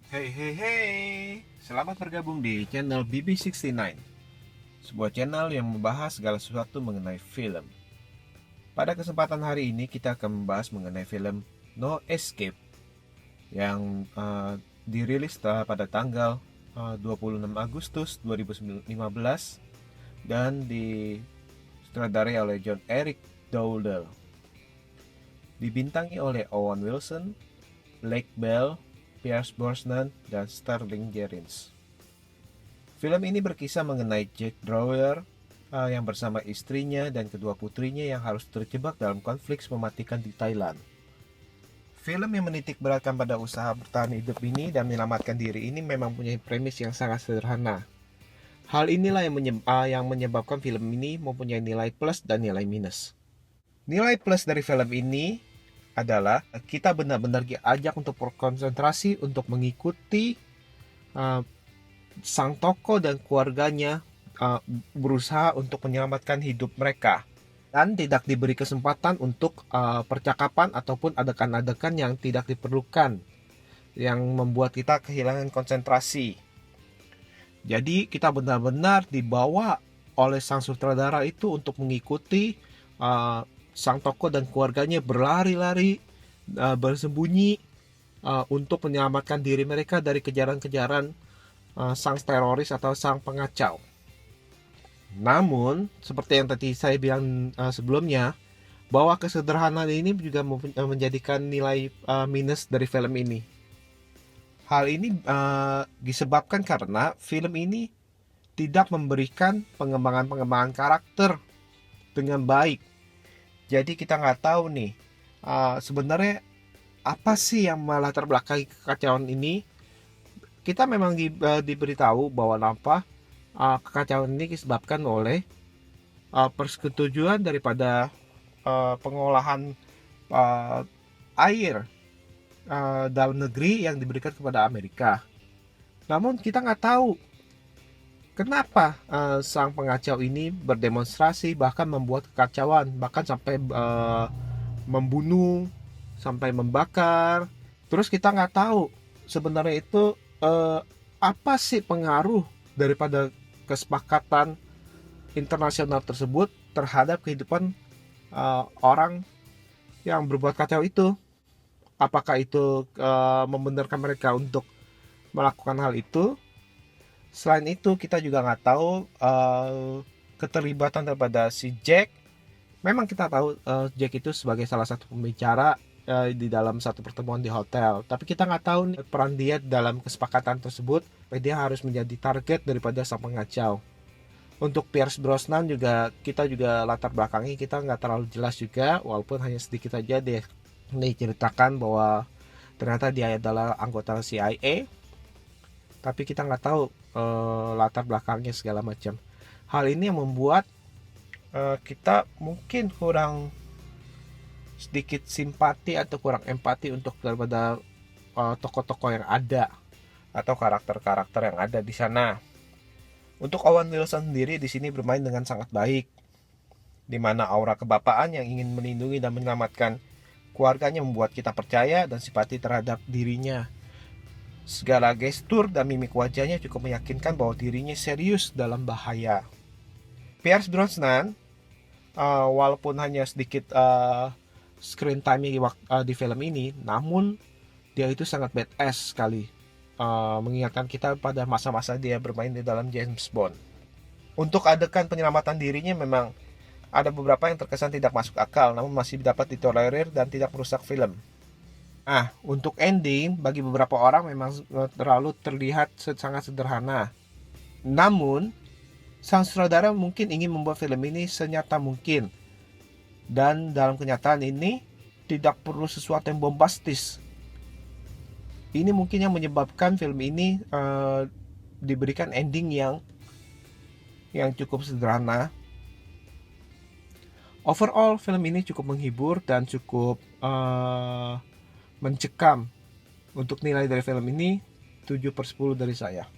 Hey hey hey, selamat bergabung di channel BB69, sebuah channel yang membahas segala sesuatu mengenai film. Pada kesempatan hari ini kita akan membahas mengenai film No Escape yang dirilis pada tanggal 26 Agustus 2015 dan disutradarai oleh John Eric Dowdle. Dibintangi oleh Owen Wilson, Lake Bell, Pierce Brosnan, dan Sterling Jerins. Film ini berkisah mengenai Jack Drawer yang bersama istrinya dan kedua putrinya yang harus terjebak dalam konflik mematikan di Thailand. Film yang menitik beratkan pada usaha bertahan hidup ini dan menyelamatkan diri ini memang punya premis yang sangat sederhana. Hal inilah yang menyebabkan film ini mempunyai nilai plus dan nilai minus. Nilai plus dari film ini adalah kita benar-benar diajak untuk berkonsentrasi untuk mengikuti uh, sang tokoh dan keluarganya uh, berusaha untuk menyelamatkan hidup mereka dan tidak diberi kesempatan untuk percakapan ataupun adegan-adegan yang tidak diperlukan yang membuat kita kehilangan konsentrasi. Jadi kita benar-benar dibawa oleh sang sutradara itu untuk mengikuti sang tokoh dan keluarganya berlari-lari, bersembunyi untuk menyelamatkan diri mereka dari kejaran-kejaran sang teroris atau sang pengacau. Namun, seperti yang tadi saya bilang sebelumnya, bahwa kesederhanaan ini juga menjadikan nilai minus dari film ini. Hal ini disebabkan karena film ini tidak memberikan pengembangan-pengembangan karakter dengan baik. Jadi kita nggak tahu nih sebenarnya apa sih yang melatar belakangi kekacauan ini. Kita memang diberitahu bahwa kekacauan ini disebabkan oleh persetujuan daripada pengolahan uh, air dalam negeri yang diberikan kepada Amerika. Namun kita nggak tahu kenapa sang pengacau ini berdemonstrasi bahkan membuat kekacauan, bahkan sampai membunuh, sampai membakar. Terus kita nggak tahu sebenarnya itu apa sih pengaruh daripada kesepakatan internasional tersebut terhadap kehidupan orang yang berbuat kacau itu. Apakah itu membenarkan mereka untuk melakukan hal itu? Selain itu kita juga nggak tahu keterlibatan daripada si Jack. Memang kita tahu Jack itu sebagai salah satu pembicara di dalam satu pertemuan di hotel. Tapi kita nggak tahu nih, peran dia dalam kesepakatan tersebut. Dia harus menjadi target daripada sang pengacau. Untuk Pierce Brosnan juga kita juga latar belakangnya kita nggak terlalu jelas juga, walaupun hanya sedikit aja deh diceritakan bahwa ternyata dia adalah anggota CIA, tapi kita nggak tahu latar belakangnya segala macam. Hal ini yang membuat kita mungkin kurang sedikit simpati atau kurang empati untuk daripada tokoh-tokoh yang ada atau karakter-karakter yang ada di sana. Untuk Owen Wilson sendiri di sini bermain dengan sangat baik, di mana aura kebapaan yang ingin melindungi dan menyelamatkan keluarganya membuat kita percaya dan simpati terhadap dirinya. Segala gestur dan mimik wajahnya cukup meyakinkan bahwa dirinya serius dalam bahaya. Pierce Brosnan, walaupun hanya sedikit screen time di film ini, namun dia itu sangat badass sekali. Mengingatkan kita pada masa-masa dia bermain di dalam James Bond. Untuk adegan penyelamatan dirinya memang ada beberapa yang terkesan tidak masuk akal, namun masih dapat ditolerir dan tidak merusak film. Nah, untuk ending, bagi beberapa orang memang terlalu terlihat sangat sederhana. Namun, sang sutradara mungkin ingin membuat film ini senyata mungkin. Dan dalam kenyataan ini, tidak perlu sesuatu yang bombastis. Ini mungkin yang menyebabkan film ini diberikan ending yang cukup sederhana. Overall, film ini cukup menghibur dan cukup mencekam. Untuk nilai dari film ini 7/10 dari saya.